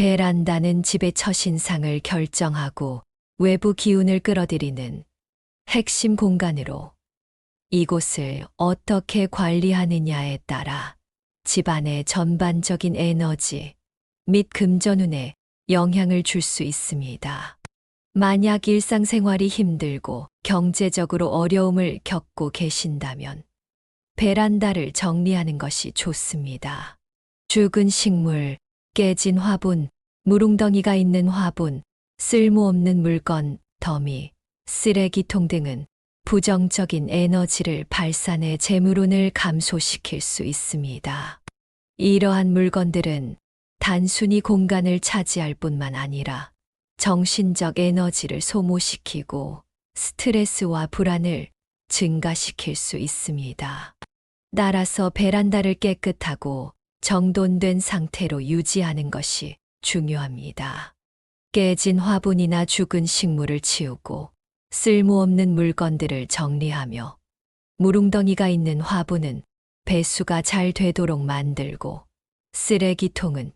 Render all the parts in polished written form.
베란다는 집의 첫인상을 결정하고 외부 기운을 끌어들이는 핵심 공간으로 이곳을 어떻게 관리하느냐에 따라 집안의 전반적인 에너지 및 금전운에 영향을 줄 수 있습니다. 만약 일상생활이 힘들고 경제적으로 어려움을 겪고 계신다면 베란다를 정리하는 것이 좋습니다. 죽은 식물, 깨진 화분, 무릉덩이가 있는 화분, 쓸모없는 물건, 더미, 쓰레기통 등은 부정적인 에너지를 발산해 재물운을 감소시킬 수 있습니다. 이러한 물건들은 단순히 공간을 차지할 뿐만 아니라 정신적 에너지를 소모시키고 스트레스와 불안을 증가시킬 수 있습니다. 따라서 베란다를 깨끗하고 정돈된 상태로 유지하는 것이 중요합니다. 깨진 화분이나 죽은 식물을 치우고 쓸모없는 물건들을 정리하며 무릉덩이가 있는 화분은 배수가 잘 되도록 만들고 쓰레기통은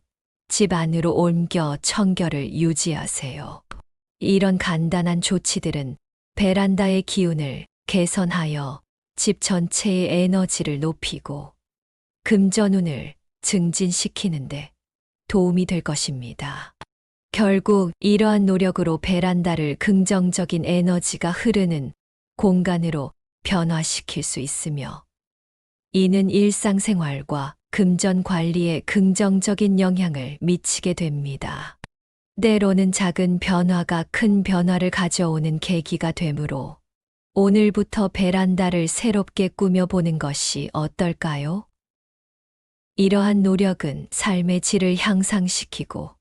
집 안으로 옮겨 청결을 유지하세요. 이런 간단한 조치들은 베란다의 기운을 개선하여 집 전체의 에너지를 높이고 금전운을 증진시키는데 도움이 될 것입니다. 결국 이러한 노력으로 베란다를 긍정적인 에너지가 흐르는 공간으로 변화시킬 수 있으며 이는 일상생활과 금전 관리에 긍정적인 영향을 미치게 됩니다. 때로는 작은 변화가 큰 변화를 가져오는 계기가 되므로 오늘부터 베란다를 새롭게 꾸며보는 것이 어떨까요? 이러한 노력은 삶의 질을 향상시키고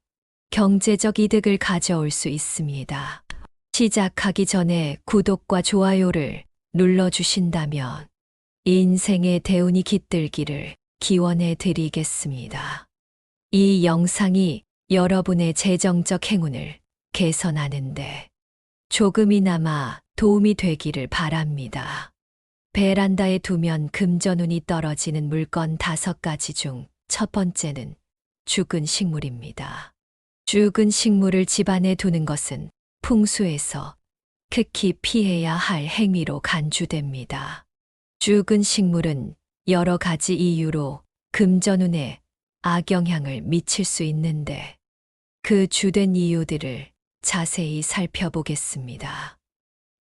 경제적 이득을 가져올 수 있습니다. 시작하기 전에 구독과 좋아요를 눌러주신다면 인생의 대운이 깃들기를 기원해 드리겠습니다. 이 영상이 여러분의 재정적 행운을 개선하는데 조금이나마 도움이 되기를 바랍니다. 베란다에 두면 금전운이 떨어지는 물건 5가지 중 첫 번째는 죽은 식물입니다. 죽은 식물을 집안에 두는 것은 풍수에서 극히 피해야 할 행위로 간주됩니다. 죽은 식물은 여러 가지 이유로 금전운에 악영향을 미칠 수 있는데 그 주된 이유들을 자세히 살펴보겠습니다.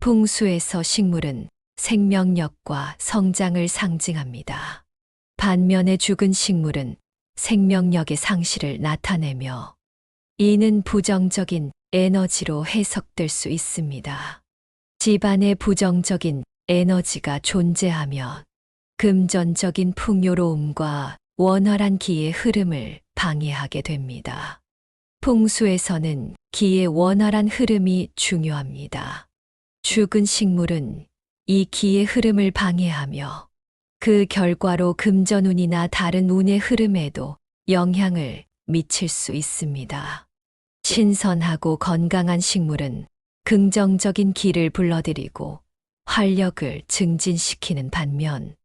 풍수에서 식물은 생명력과 성장을 상징합니다. 반면에 죽은 식물은 생명력의 상실을 나타내며 이는 부정적인 에너지로 해석될 수 있습니다. 집안에 부정적인 에너지가 존재하면 금전적인 풍요로움과 원활한 기의 흐름을 방해하게 됩니다. 풍수에서는 기의 원활한 흐름이 중요합니다. 죽은 식물은 이 기의 흐름을 방해하며 그 결과로 금전운이나 다른 운의 흐름에도 영향을 미칠 수 있습니다. 신선하고 건강한 식물은 긍정적인 기를 불러들이고 활력을 증진시키는 반면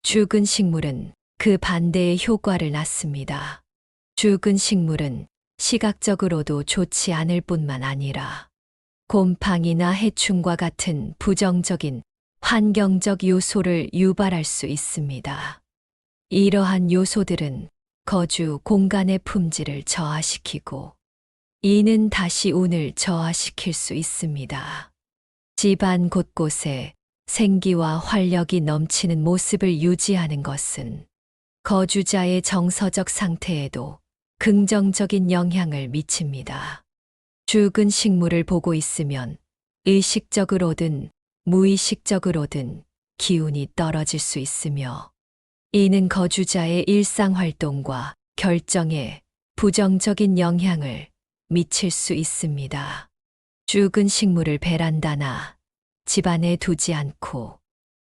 죽은 식물은 그 반대의 효과를 낳습니다. 죽은 식물은 시각적으로도 좋지 않을 뿐만 아니라 곰팡이나 해충과 같은 부정적인 환경적 요소를 유발할 수 있습니다. 이러한 요소들은 거주 공간의 품질을 저하시키고 이는 다시 운을 저하시킬 수 있습니다. 집안 곳곳에 생기와 활력이 넘치는 모습을 유지하는 것은 거주자의 정서적 상태에도 긍정적인 영향을 미칩니다. 죽은 식물을 보고 있으면 의식적으로든 무의식적으로든 기운이 떨어질 수 있으며 이는 거주자의 일상활동과 결정에 부정적인 영향을 미칠 수 있습니다. 죽은 식물을 베란다나 집안에 두지 않고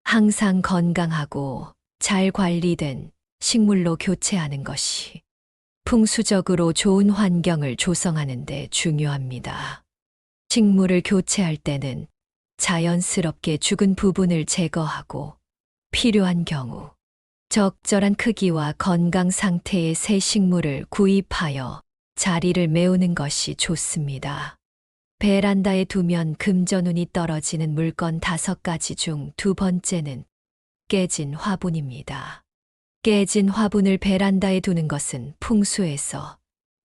항상 건강하고 잘 관리된 식물로 교체하는 것이 풍수적으로 좋은 환경을 조성하는 데 중요합니다. 식물을 교체할 때는 자연스럽게 죽은 부분을 제거하고 필요한 경우 적절한 크기와 건강 상태의 새 식물을 구입하여 자리를 메우는 것이 좋습니다. 베란다에 두면 금전운이 떨어지는 물건 5가지 중 2번째는 깨진 화분입니다. 깨진 화분을 베란다에 두는 것은 풍수에서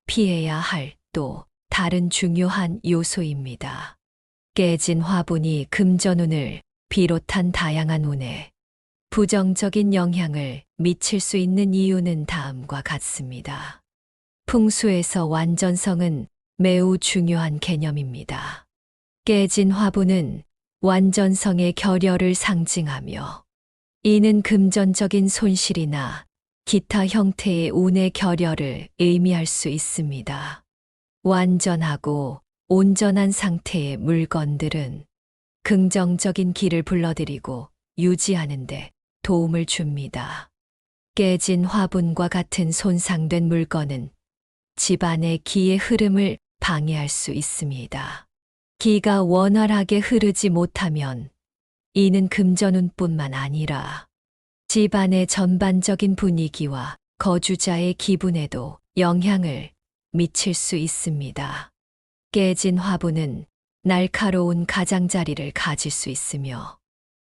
피해야 할 또 다른 중요한 요소입니다. 깨진 화분이 금전운을 비롯한 다양한 운에 부정적인 영향을 미칠 수 있는 이유는 다음과 같습니다. 풍수에서 완전성은 매우 중요한 개념입니다. 깨진 화분은 완전성의 결여를 상징하며 이는 금전적인 손실이나 기타 형태의 운의 결여를 의미할 수 있습니다. 완전하고 온전한 상태의 물건들은 긍정적인 기를 불러들이고 유지하는 데 도움을 줍니다. 깨진 화분과 같은 손상된 물건은 집안의 기의 흐름을 방해할 수 있습니다. 기가 원활하게 흐르지 못하면 이는 금전운뿐만 아니라 집안의 전반적인 분위기와 거주자의 기분에도 영향을 미칠 수 있습니다. 깨진 화분은 날카로운 가장자리를 가질 수 있으며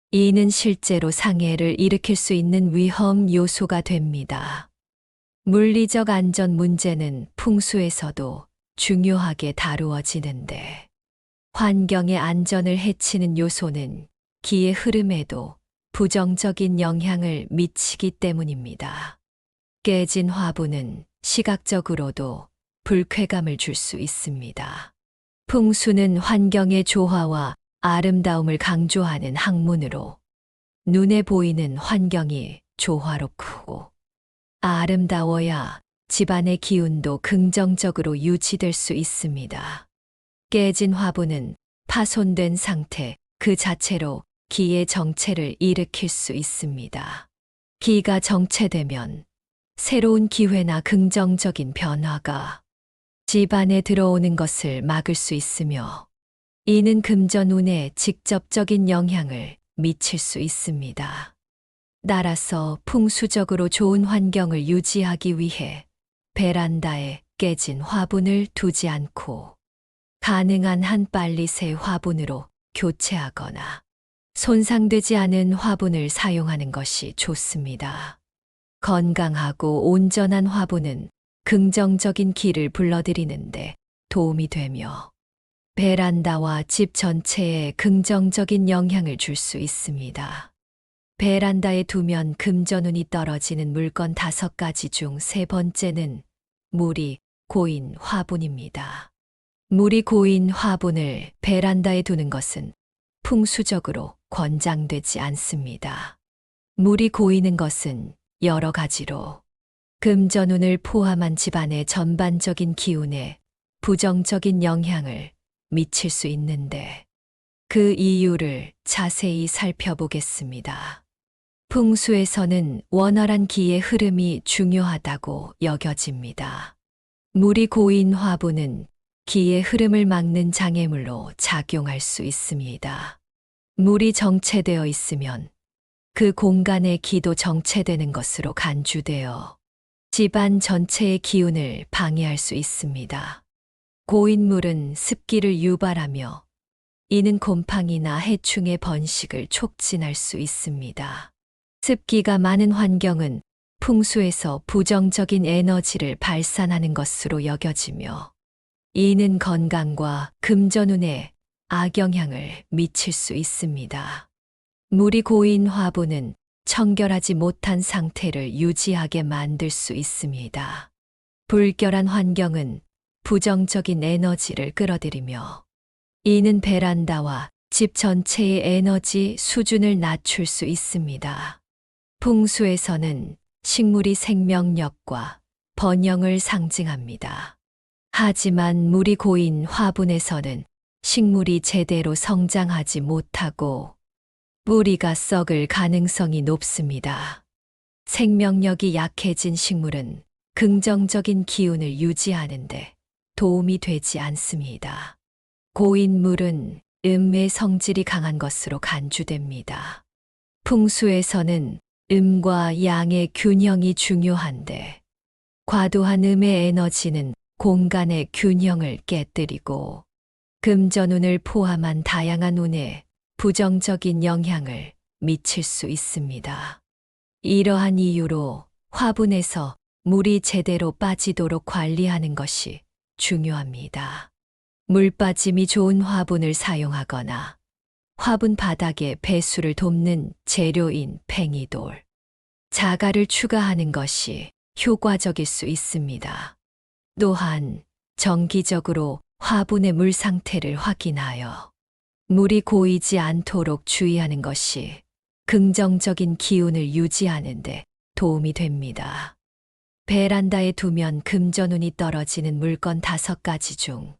이는 실제로 상해를 일으킬 수 있는 위험 요소가 됩니다. 물리적 안전 문제는 풍수에서도 중요하게 다루어지는데 환경의 안전을 해치는 요소는 기의 흐름에도 부정적인 영향을 미치기 때문입니다. 깨진 화분은 시각적으로도 불쾌감을 줄 수 있습니다. 풍수는 환경의 조화와 아름다움을 강조하는 학문으로 눈에 보이는 환경이 조화롭고 아름다워야 집안의 기운도 긍정적으로 유지될 수 있습니다. 깨진 화분은 파손된 상태 그 자체로 기의 정체를 일으킬 수 있습니다. 기가 정체되면 새로운 기회나 긍정적인 변화가 집안에 들어오는 것을 막을 수 있으며 이는 금전운에 직접적인 영향을 미칠 수 있습니다. 따라서 풍수적으로 좋은 환경을 유지하기 위해 베란다에 깨진 화분을 두지 않고 가능한 한 빨리 새 화분으로 교체하거나 손상되지 않은 화분을 사용하는 것이 좋습니다. 건강하고 온전한 화분은 긍정적인 기를 불러들이는데 도움이 되며 베란다와 집 전체에 긍정적인 영향을 줄 수 있습니다. 베란다에 두면 금전운이 떨어지는 물건 5가지 중 3번째는 물이 고인 화분입니다. 물이 고인 화분을 베란다에 두는 것은 풍수적으로 권장되지 않습니다. 물이 고이는 것은 여러 가지로 금전운을 포함한 집안의 전반적인 기운에 부정적인 영향을 미칠 수 있는데 그 이유를 자세히 살펴보겠습니다. 풍수에서는 원활한 기의 흐름이 중요하다고 여겨집니다. 물이 고인 화분은 기의 흐름을 막는 장애물로 작용할 수 있습니다. 물이 정체되어 있으면 그 공간의 기도 정체되는 것으로 간주되어 집안 전체의 기운을 방해할 수 있습니다. 고인 물은 습기를 유발하며 이는 곰팡이나 해충의 번식을 촉진할 수 있습니다. 습기가 많은 환경은 풍수에서 부정적인 에너지를 발산하는 것으로 여겨지며 이는 건강과 금전운에 악영향을 미칠 수 있습니다. 물이 고인 화분은 청결하지 못한 상태를 유지하게 만들 수 있습니다. 불결한 환경은 부정적인 에너지를 끌어들이며 이는 베란다와 집 전체의 에너지 수준을 낮출 수 있습니다. 풍수에서는 식물이 생명력과 번영을 상징합니다. 하지만 물이 고인 화분에서는 식물이 제대로 성장하지 못하고 뿌리가 썩을 가능성이 높습니다. 생명력이 약해진 식물은 긍정적인 기운을 유지하는데 도움이 되지 않습니다. 고인 물은 음의 성질이 강한 것으로 간주됩니다. 풍수에서는 음과 양의 균형이 중요한데 과도한 음의 에너지는 공간의 균형을 깨뜨리고 금전운을 포함한 다양한 운에 부정적인 영향을 미칠 수 있습니다. 이러한 이유로 화분에서 물이 제대로 빠지도록 관리하는 것이 중요합니다. 물 빠짐이 좋은 화분을 사용하거나 화분 바닥에 배수를 돕는 재료인 팽이돌, 자갈을 추가하는 것이 효과적일 수 있습니다. 또한 정기적으로 화분의 물 상태를 확인하여 물이 고이지 않도록 주의하는 것이 긍정적인 기운을 유지하는 데 도움이 됩니다. 베란다에 두면 금전운이 떨어지는 물건 5가지 중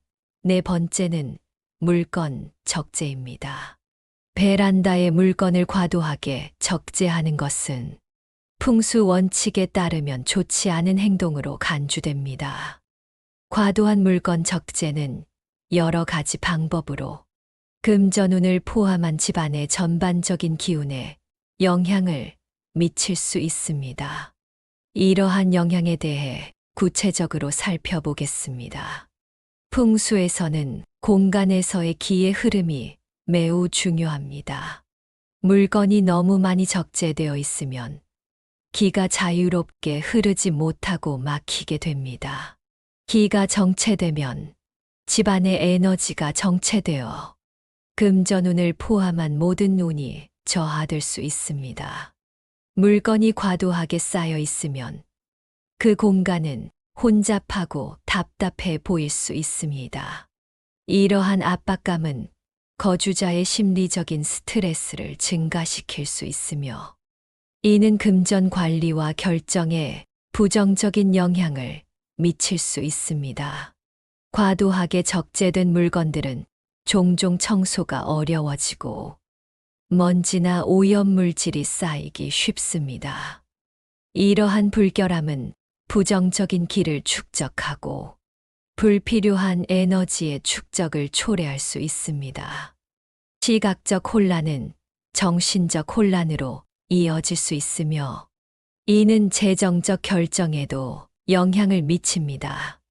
4번째는 물건 적재입니다. 베란다에 물건을 과도하게 적재하는 것은 풍수 원칙에 따르면 좋지 않은 행동으로 간주됩니다. 과도한 물건 적재는 여러 가지 방법으로 금전운을 포함한 집안의 전반적인 기운에 영향을 미칠 수 있습니다. 이러한 영향에 대해 구체적으로 살펴보겠습니다. 풍수에서는 공간에서의 기의 흐름이 매우 중요합니다. 물건이 너무 많이 적재되어 있으면 기가 자유롭게 흐르지 못하고 막히게 됩니다. 기가 정체되면 집안의 에너지가 정체되어 금전운을 포함한 모든 운이 저하될 수 있습니다. 물건이 과도하게 쌓여 있으면 그 공간은 혼잡하고 답답해 보일 수 있습니다. 이러한 압박감은 거주자의 심리적인 스트레스를 증가시킬 수 있으며 이는 금전 관리와 결정에 부정적인 영향을 미칠 수 있습니다. 과도하게 적재된 물건들은 종종 청소가 어려워지고 먼지나 오염물질이 쌓이기 쉽습니다. 이러한 불결함은 부정적인 기를 축적하고 불필요한 에너지의 축적을 초래할 수 있습니다. 시각적 혼란은 정신적 혼란으로 이어질 수 있으며 이는 재정적 결정에도 영향을 미칩니다.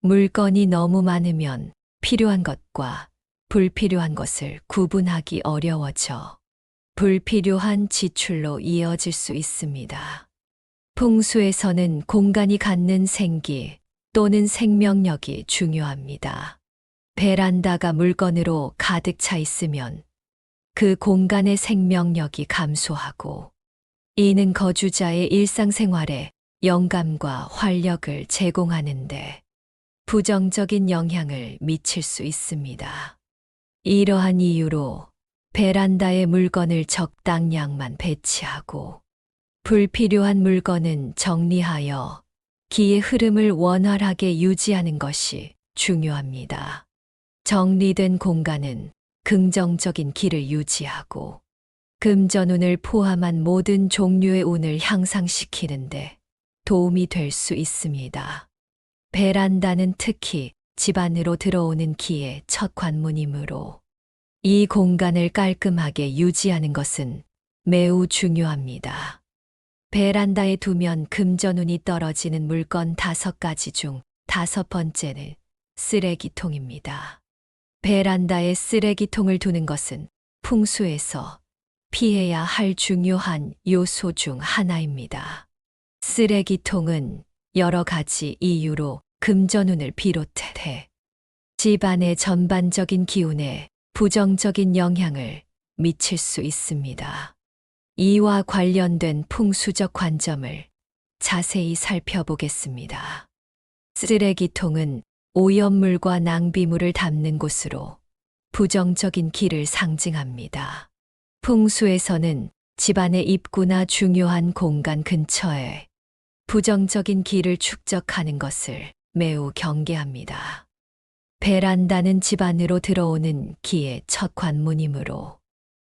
물건이 너무 많으면 필요한 것과 불필요한 것을 구분하기 어려워져 불필요한 지출로 이어질 수 있습니다. 풍수에서는 공간이 갖는 생기 또는 생명력이 중요합니다. 베란다가 물건으로 가득 차 있으면 그 공간의 생명력이 감소하고 이는 거주자의 일상생활에 영감과 활력을 제공하는데 부정적인 영향을 미칠 수 있습니다. 이러한 이유로 베란다에 물건을 적당량만 배치하고 불필요한 물건은 정리하여 기의 흐름을 원활하게 유지하는 것이 중요합니다. 정리된 공간은 긍정적인 기를 유지하고 금전운을 포함한 모든 종류의 운을 향상시키는데 도움이 될 수 있습니다. 베란다는 특히 집 안으로 들어오는 기의 첫 관문이므로 이 공간을 깔끔하게 유지하는 것은 매우 중요합니다. 베란다에 두면 금전운이 떨어지는 물건 5가지 중 5번째는 쓰레기통입니다. 베란다에 쓰레기통을 두는 것은 풍수에서 피해야 할 중요한 요소 중 하나입니다. 쓰레기통은 여러 가지 이유로 금전운을 비롯해 집안의 전반적인 기운에 부정적인 영향을 미칠 수 있습니다. 이와 관련된 풍수적 관점을 자세히 살펴보겠습니다. 쓰레기통은 오염물과 낭비물을 담는 곳으로 부정적인 기를 상징합니다. 풍수에서는 집안의 입구나 중요한 공간 근처에 부정적인 기를 축적하는 것을 매우 경계합니다. 베란다는 집 안으로 들어오는 기의 첫 관문이므로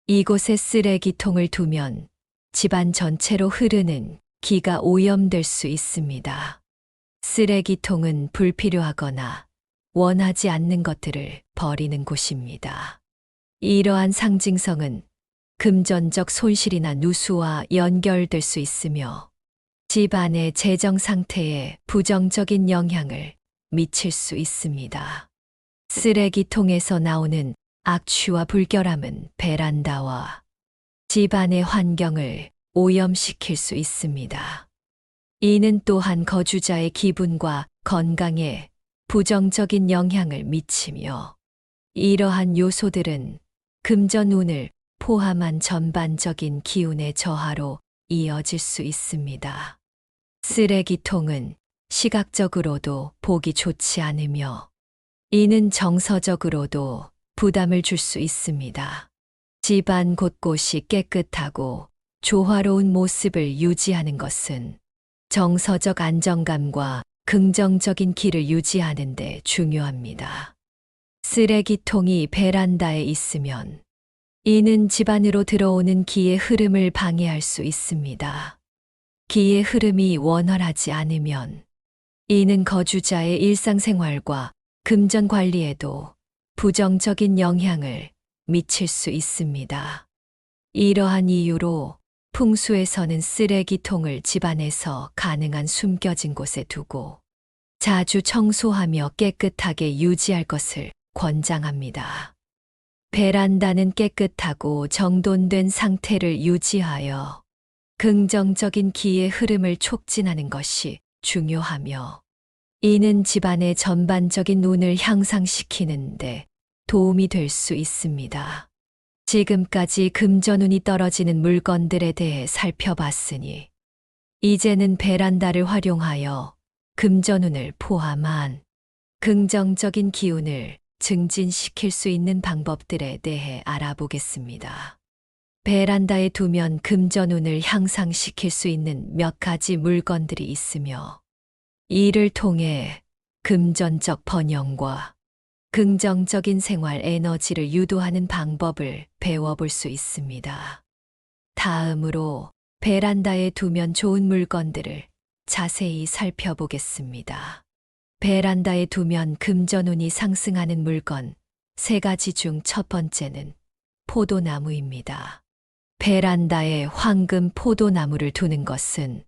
이곳에 쓰레기통을 두면 집안 전체로 흐르는 기가 오염될 수 있습니다. 쓰레기통은 불필요하거나 원하지 않는 것들을 버리는 곳입니다. 이러한 상징성은 금전적 손실이나 누수와 연결될 수 있으며 집안의 재정 상태에 부정적인 영향을 미칠 수 있습니다. 쓰레기통에서 나오는 악취와 불결함은 베란다와 집안의 환경을 오염시킬 수 있습니다. 이는 또한 거주자의 기분과 건강에 부정적인 영향을 미치며 이러한 요소들은 금전운을 포함한 전반적인 기운의 저하로 이어질 수 있습니다. 쓰레기통은 시각적으로도 보기 좋지 않으며 이는 정서적으로도 부담을 줄 수 있습니다. 집안 곳곳이 깨끗하고 조화로운 모습을 유지하는 것은 정서적 안정감과 긍정적인 기를 유지하는 데 중요합니다. 쓰레기통이 베란다에 있으면 이는 집안으로 들어오는 기의 흐름을 방해할 수 있습니다. 기의 흐름이 원활하지 않으면 이는 거주자의 일상생활과 금전 관리에도 부정적인 영향을 미칠 수 있습니다. 이러한 이유로 풍수에서는 쓰레기통을 집안에서 가능한 숨겨진 곳에 두고 자주 청소하며 깨끗하게 유지할 것을 권장합니다. 베란다는 깨끗하고 정돈된 상태를 유지하여 긍정적인 기의 흐름을 촉진하는 것이 중요하며 이는 집안의 전반적인 운을 향상시키는데 도움이 될 수 있습니다. 지금까지 금전운이 떨어지는 물건들에 대해 살펴봤으니 이제는 베란다를 활용하여 금전운을 포함한 긍정적인 기운을 증진시킬 수 있는 방법들에 대해 알아보겠습니다. 베란다에 두면 금전운을 향상시킬 수 있는 몇 가지 물건들이 있으며 이를 통해 금전적 번영과 긍정적인 생활 에너지를 유도하는 방법을 배워볼 수 있습니다. 다음으로 베란다에 두면 좋은 물건들을 자세히 살펴보겠습니다. 베란다에 두면 금전운이 상승하는 물건 3가지 중 첫 번째는 포도나무입니다. 베란다에 황금 포도나무를 두는 것은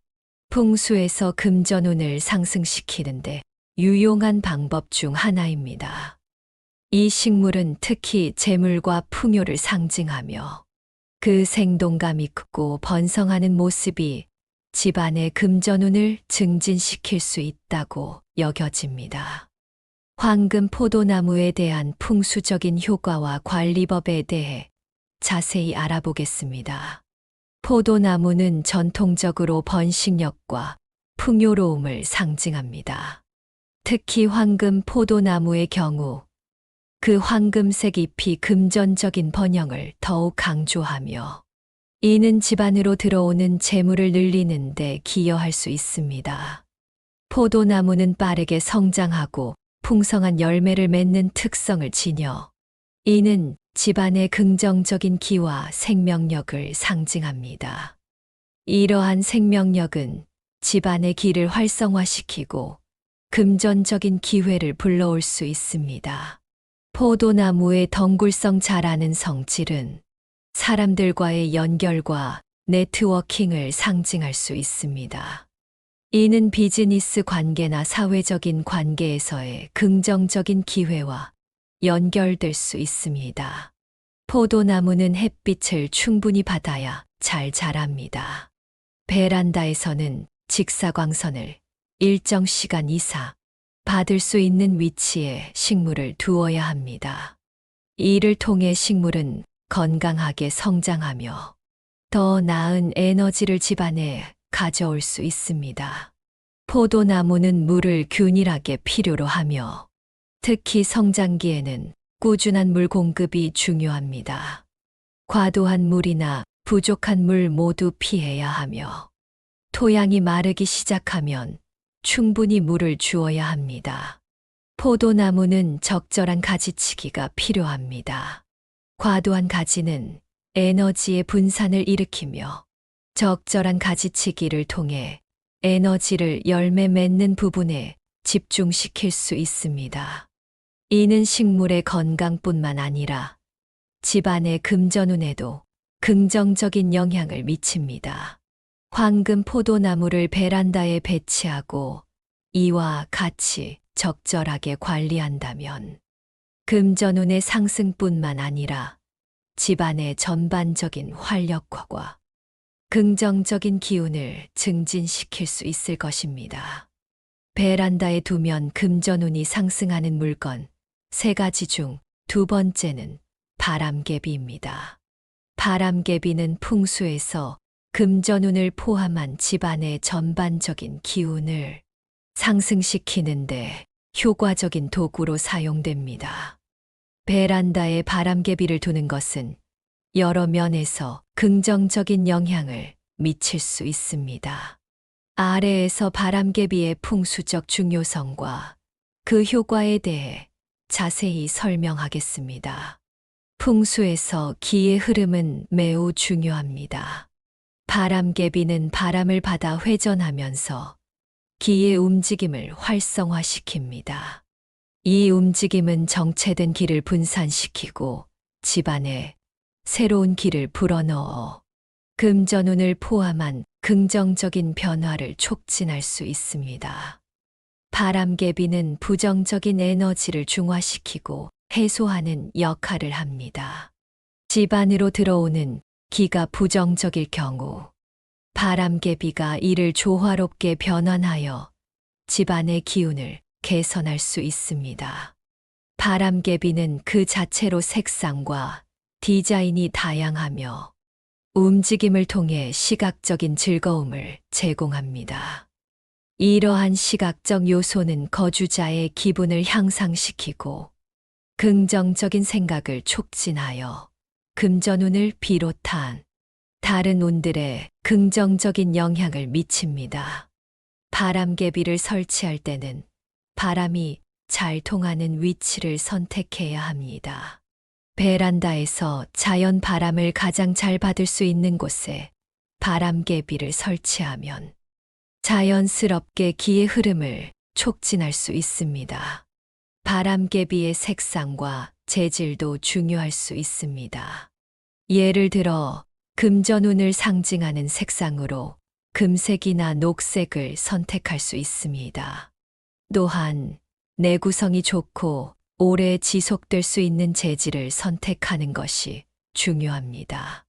풍수에서 금전운을 상승시키는데 유용한 방법 중 하나입니다. 이 식물은 특히 재물과 풍요를 상징하며 그 생동감이 크고 번성하는 모습이 집안의 금전운을 증진시킬 수 있다고 여겨집니다. 황금 포도나무에 대한 풍수적인 효과와 관리법에 대해 자세히 알아보겠습니다. 포도나무는 전통적으로 번식력과 풍요로움을 상징합니다. 특히 황금 포도나무의 경우 그 황금색 잎이 금전적인 번영을 더욱 강조하며 이는 집안으로 들어오는 재물을 늘리는 데 기여할 수 있습니다. 포도나무는 빠르게 성장하고 풍성한 열매를 맺는 특성을 지녀 이는 집안의 긍정적인 기와 생명력을 상징합니다. 이러한 생명력은 집안의 기를 활성화시키고 금전적인 기회를 불러올 수 있습니다. 포도나무의 덩굴성 자라는 성질은 사람들과의 연결과 네트워킹을 상징할 수 있습니다. 이는 비즈니스 관계나 사회적인 관계에서의 긍정적인 기회와 연결될 수 있습니다. 포도나무는 햇빛을 충분히 받아야 잘 자랍니다. 베란다에서는 직사광선을 일정 시간 이상 받을 수 있는 위치에 식물을 두어야 합니다. 이를 통해 식물은 건강하게 성장하며 더 나은 에너지를 집안에 가져올 수 있습니다. 포도나무는 물을 균일하게 필요로 하며 특히 성장기에는 꾸준한 물 공급이 중요합니다. 과도한 물이나 부족한 물 모두 피해야 하며 토양이 마르기 시작하면 충분히 물을 주어야 합니다. 포도나무는 적절한 가지치기가 필요합니다. 과도한 가지는 에너지의 분산을 일으키며 적절한 가지치기를 통해 에너지를 열매 맺는 부분에 집중시킬 수 있습니다. 이는 식물의 건강뿐만 아니라 집안의 금전운에도 긍정적인 영향을 미칩니다. 황금 포도나무를 베란다에 배치하고 이와 같이 적절하게 관리한다면 금전운의 상승뿐만 아니라 집안의 전반적인 활력과 긍정적인 기운을 증진시킬 수 있을 것입니다. 베란다에 두면 금전운이 상승하는 물건 3가지 중 2번째는 바람개비입니다. 바람개비는 풍수에서 금전운을 포함한 집안의 전반적인 기운을 상승시키는데 효과적인 도구로 사용됩니다. 베란다에 바람개비를 두는 것은 여러 면에서 긍정적인 영향을 미칠 수 있습니다. 아래에서 바람개비의 풍수적 중요성과 그 효과에 대해 자세히 설명하겠습니다. 풍수에서 기의 흐름은 매우 중요합니다. 바람개비는 바람을 받아 회전하면서 기의 움직임을 활성화시킵니다. 이 움직임은 정체된 기를 분산시키고 집안에 새로운 기를 불어넣어 금전운을 포함한 긍정적인 변화를 촉진할 수 있습니다. 바람개비는 부정적인 에너지를 중화시키고 해소하는 역할을 합니다. 집 안으로 들어오는 기가 부정적일 경우 바람개비가 이를 조화롭게 변환하여 집안의 기운을 개선할 수 있습니다. 바람개비는 그 자체로 색상과 디자인이 다양하며 움직임을 통해 시각적인 즐거움을 제공합니다. 이러한 시각적 요소는 거주자의 기분을 향상시키고 긍정적인 생각을 촉진하여 금전운을 비롯한 다른 운들에 긍정적인 영향을 미칩니다. 바람개비를 설치할 때는 바람이 잘 통하는 위치를 선택해야 합니다. 베란다에서 자연 바람을 가장 잘 받을 수 있는 곳에 바람개비를 설치하면 자연스럽게 기의 흐름을 촉진할 수 있습니다. 바람개비의 색상과 재질도 중요할 수 있습니다. 예를 들어 금전운을 상징하는 색상으로 금색이나 녹색을 선택할 수 있습니다. 또한 내구성이 좋고 오래 지속될 수 있는 재질을 선택하는 것이 중요합니다.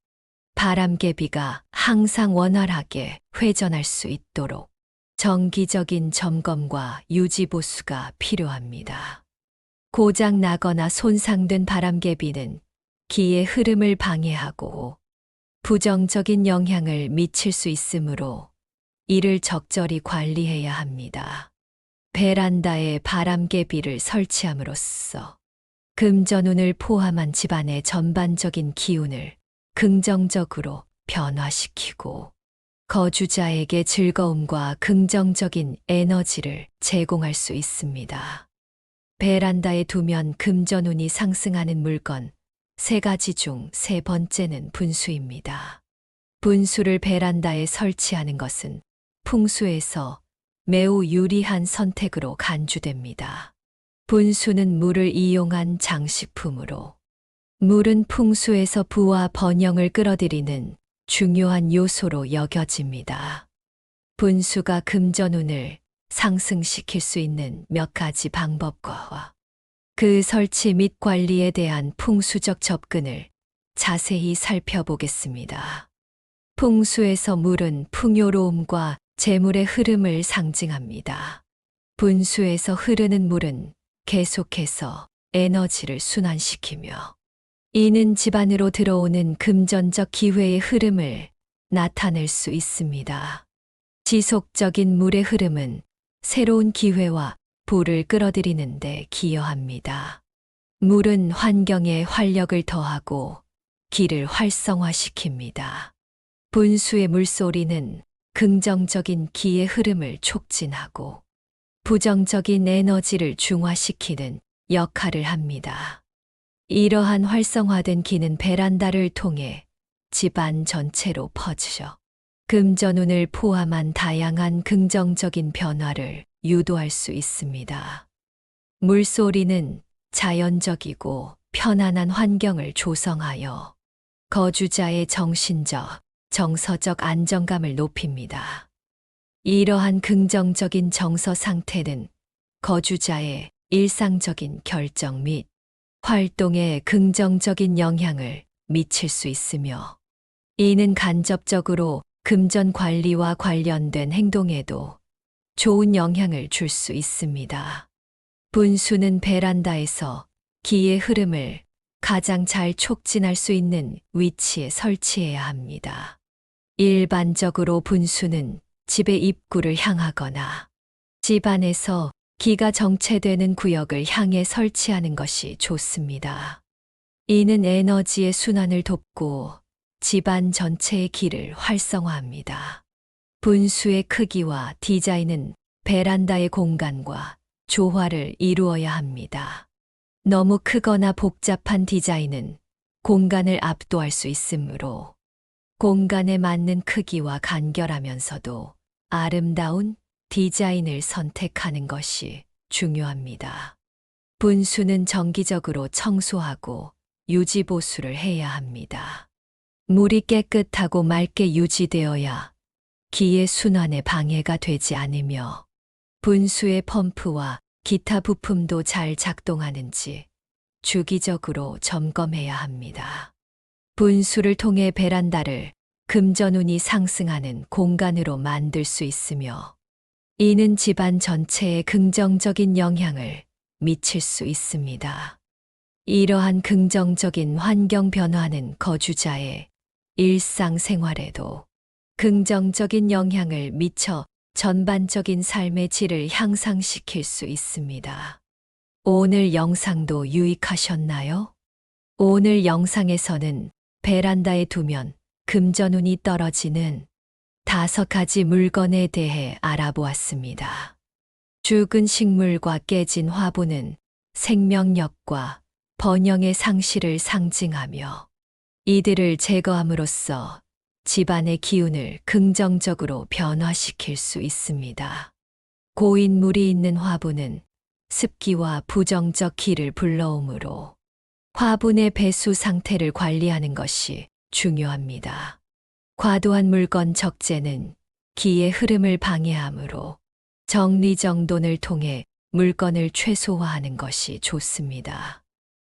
바람개비가 항상 원활하게 회전할 수 있도록 정기적인 점검과 유지 보수가 필요합니다. 고장 나거나 손상된 바람개비는 기의 흐름을 방해하고 부정적인 영향을 미칠 수 있으므로 이를 적절히 관리해야 합니다. 베란다에 바람개비를 설치함으로써 금전운을 포함한 집안의 전반적인 기운을 긍정적으로 변화시키고 거주자에게 즐거움과 긍정적인 에너지를 제공할 수 있습니다. 베란다에 두면 금전운이 상승하는 물건 3가지 중 3번째는 분수입니다. 분수를 베란다에 설치하는 것은 풍수에서 매우 유리한 선택으로 간주됩니다. 분수는 물을 이용한 장식품으로 물은 풍수에서 부와 번영을 끌어들이는 중요한 요소로 여겨집니다. 분수가 금전운을 상승시킬 수 있는 몇 가지 방법과 그 설치 및 관리에 대한 풍수적 접근을 자세히 살펴보겠습니다. 풍수에서 물은 풍요로움과 재물의 흐름을 상징합니다. 분수에서 흐르는 물은 계속해서 에너지를 순환시키며 이는 집안으로 들어오는 금전적 기회의 흐름을 나타낼 수 있습니다. 지속적인 물의 흐름은 새로운 기회와 부를 끌어들이는 데 기여합니다. 물은 환경에 활력을 더하고 기를 활성화시킵니다. 분수의 물소리는 긍정적인 기의 흐름을 촉진하고 부정적인 에너지를 중화시키는 역할을 합니다. 이러한 활성화된 기는 베란다를 통해 집안 전체로 퍼져 금전운을 포함한 다양한 긍정적인 변화를 유도할 수 있습니다. 물소리는 자연적이고 편안한 환경을 조성하여 거주자의 정신적, 정서적 안정감을 높입니다. 이러한 긍정적인 정서 상태는 거주자의 일상적인 결정 및 활동에 긍정적인 영향을 미칠 수 있으며, 이는 간접적으로 금전 관리와 관련된 행동에도 좋은 영향을 줄 수 있습니다. 분수는 베란다에서 기의 흐름을 가장 잘 촉진할 수 있는 위치에 설치해야 합니다. 일반적으로 분수는 집의 입구를 향하거나 집 안에서 기가 정체되는 구역을 향해 설치하는 것이 좋습니다. 이는 에너지의 순환을 돕고 집안 전체의 기를 활성화합니다. 분수의 크기와 디자인은 베란다의 공간과 조화를 이루어야 합니다. 너무 크거나 복잡한 디자인은 공간을 압도할 수 있으므로 공간에 맞는 크기와 간결하면서도 아름다운 디자인을 선택하는 것이 중요합니다. 분수는 정기적으로 청소하고 유지보수를 해야 합니다. 물이 깨끗하고 맑게 유지되어야 기의 순환에 방해가 되지 않으며 분수의 펌프와 기타 부품도 잘 작동하는지 주기적으로 점검해야 합니다. 분수를 통해 베란다를 금전운이 상승하는 공간으로 만들 수 있으며, 이는 집안 전체에 긍정적인 영향을 미칠 수 있습니다. 이러한 긍정적인 환경 변화는 거주자의 일상생활에도 긍정적인 영향을 미쳐 전반적인 삶의 질을 향상시킬 수 있습니다. 오늘 영상도 유익하셨나요? 오늘 영상에서는 베란다에 두면 금전운이 떨어지는 5가지 물건에 대해 알아보았습니다. 죽은 식물과 깨진 화분은 생명력과 번영의 상실을 상징하며, 이들을 제거함으로써 집안의 기운을 긍정적으로 변화시킬 수 있습니다. 고인 물이 있는 화분은 습기와 부정적 기를 불러오므로 화분의 배수 상태를 관리하는 것이 중요합니다. 과도한 물건 적재는 기의 흐름을 방해하므로 정리정돈을 통해 물건을 최소화하는 것이 좋습니다.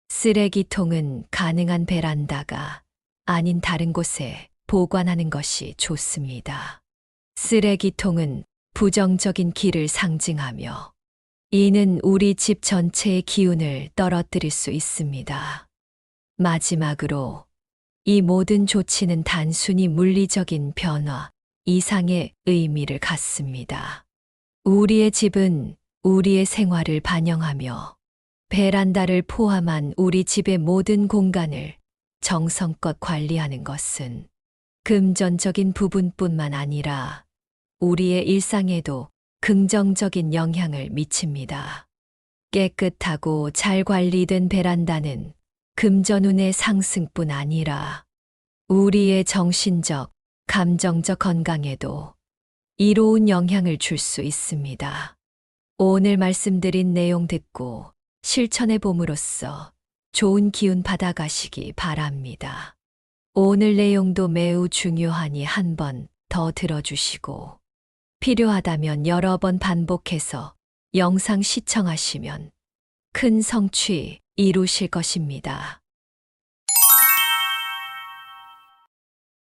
쓰레기통은 가능한 베란다가 아닌 다른 곳에 보관하는 것이 좋습니다. 쓰레기통은 부정적인 기를 상징하며, 이는 우리 집 전체의 기운을 떨어뜨릴 수 있습니다. 마지막으로, 이 모든 조치는 단순히 물리적인 변화 이상의 의미를 갖습니다. 우리의 집은 우리의 생활을 반영하며, 베란다를 포함한 우리 집의 모든 공간을 정성껏 관리하는 것은 금전적인 부분뿐만 아니라 우리의 일상에도 긍정적인 영향을 미칩니다. 깨끗하고 잘 관리된 베란다는 금전운의 상승뿐 아니라 우리의 정신적, 감정적 건강에도 이로운 영향을 줄 수 있습니다. 오늘 말씀드린 내용 듣고 실천해 봄으로써 좋은 기운 받아가시기 바랍니다. 오늘 내용도 매우 중요하니 한 번 더 들어주시고, 필요하다면 여러 번 반복해서 영상 시청하시면 큰 성취 이루실 것입니다.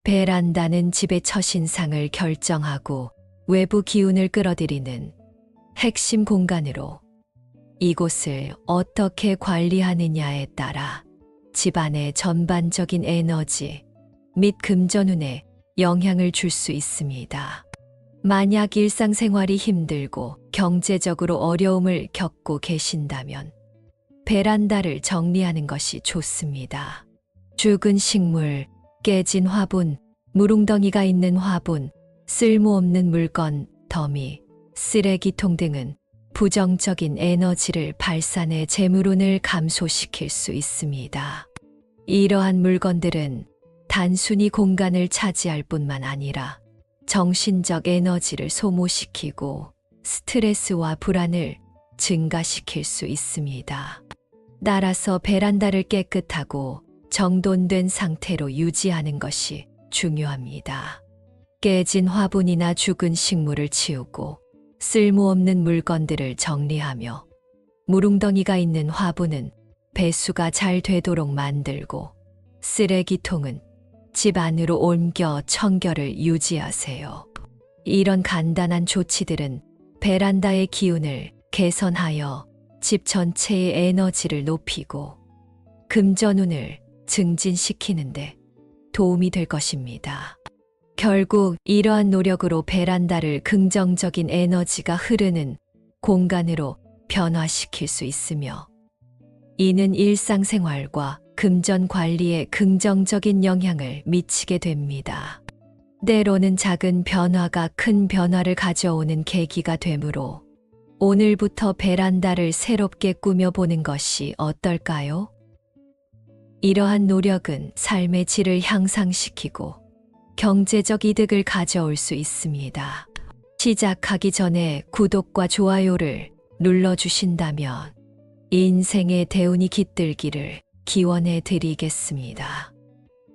베란다는 집의 첫인상을 결정하고 외부 기운을 끌어들이는 핵심 공간으로, 이곳을 어떻게 관리하느냐에 따라 집안의 전반적인 에너지 및 금전운에 영향을 줄 수 있습니다. 만약 일상생활이 힘들고 경제적으로 어려움을 겪고 계신다면 베란다를 정리하는 것이 좋습니다. 죽은 식물, 깨진 화분, 무릉덩이가 있는 화분, 쓸모없는 물건, 더미, 쓰레기통 등은 부정적인 에너지를 발산해 재물운을 감소시킬 수 있습니다. 이러한 물건들은 단순히 공간을 차지할 뿐만 아니라 정신적 에너지를 소모시키고 스트레스와 불안을 증가시킬 수 있습니다. 따라서 베란다를 깨끗하고 정돈된 상태로 유지하는 것이 중요합니다. 깨진 화분이나 죽은 식물을 치우고 쓸모없는 물건들을 정리하며 무릉덩이가 있는 화분은 배수가 잘 되도록 만들고 쓰레기통은 집 안으로 옮겨 청결을 유지하세요. 이런 간단한 조치들은 베란다의 기운을 개선하여 집 전체의 에너지를 높이고 금전운을 증진시키는데 도움이 될 것입니다. 결국 이러한 노력으로 베란다를 긍정적인 에너지가 흐르는 공간으로 변화시킬 수 있으며 이는 일상생활과 금전 관리에 긍정적인 영향을 미치게 됩니다. 때로는 작은 변화가 큰 변화를 가져오는 계기가 되므로 오늘부터 베란다를 새롭게 꾸며보는 것이 어떨까요? 이러한 노력은 삶의 질을 향상시키고 경제적 이득을 가져올 수 있습니다. 시작하기 전에 구독과 좋아요를 눌러주신다면 인생의 대운이 깃들기를 기원해 드리겠습니다.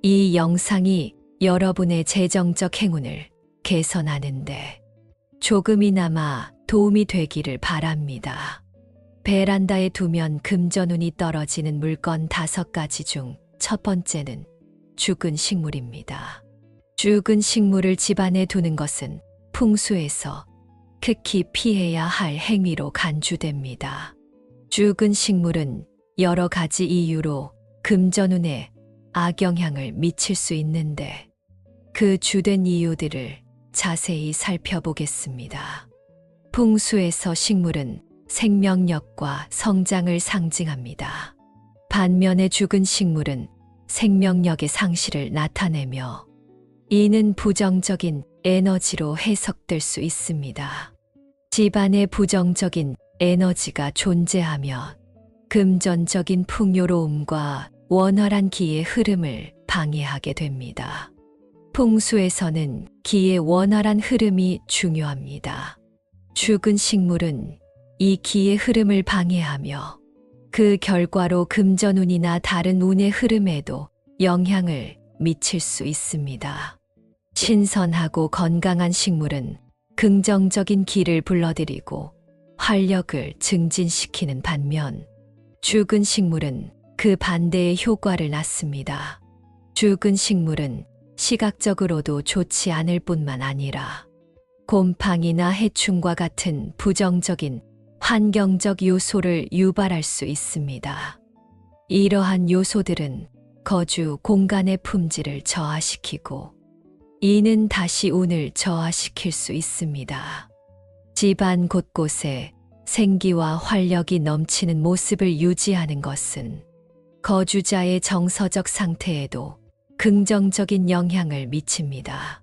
이 영상이 여러분의 재정적 행운을 개선하는데 조금이나마 도움이 되기를 바랍니다. 베란다에 두면 금전운이 떨어지는 물건 5가지 중 첫 번째는 죽은 식물입니다. 죽은 식물을 집안에 두는 것은 풍수에서 극히 피해야 할 행위로 간주됩니다. 죽은 식물은 여러 가지 이유로 금전운에 악영향을 미칠 수 있는데 그 주된 이유들을 자세히 살펴보겠습니다. 풍수에서 식물은 생명력과 성장을 상징합니다. 반면에 죽은 식물은 생명력의 상실을 나타내며 이는 부정적인 에너지로 해석될 수 있습니다. 집안에 부정적인 에너지가 존재하면 금전적인 풍요로움과 원활한 기의 흐름을 방해하게 됩니다. 풍수에서는 기의 원활한 흐름이 중요합니다. 죽은 식물은 이 기의 흐름을 방해하며 그 결과로 금전운이나 다른 운의 흐름에도 영향을 미칠 수 있습니다. 신선하고 건강한 식물은 긍정적인 기를 불러들이고 활력을 증진시키는 반면 죽은 식물은 그 반대의 효과를 낳습니다. 죽은 식물은 시각적으로도 좋지 않을 뿐만 아니라 곰팡이나 해충과 같은 부정적인 환경적 요소를 유발할 수 있습니다. 이러한 요소들은 거주 공간의 품질을 저하시키고 이는 다시 운을 저하시킬 수 있습니다. 집안 곳곳에 생기와 활력이 넘치는 모습을 유지하는 것은 거주자의 정서적 상태에도 긍정적인 영향을 미칩니다.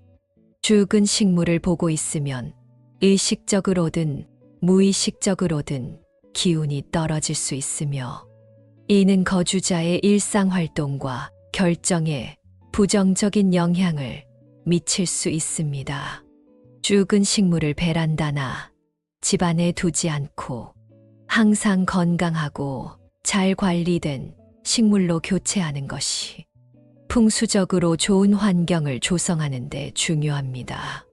죽은 식물을 보고 있으면 의식적으로든 무의식적으로든 기운이 떨어질 수 있으며 이는 거주자의 일상활동과 결정에 부정적인 영향을 미칠 수 있습니다. 죽은 식물을 베란다나 집안에 두지 않고 항상 건강하고 잘 관리된 식물로 교체하는 것이 풍수적으로 좋은 환경을 조성하는 데 중요합니다.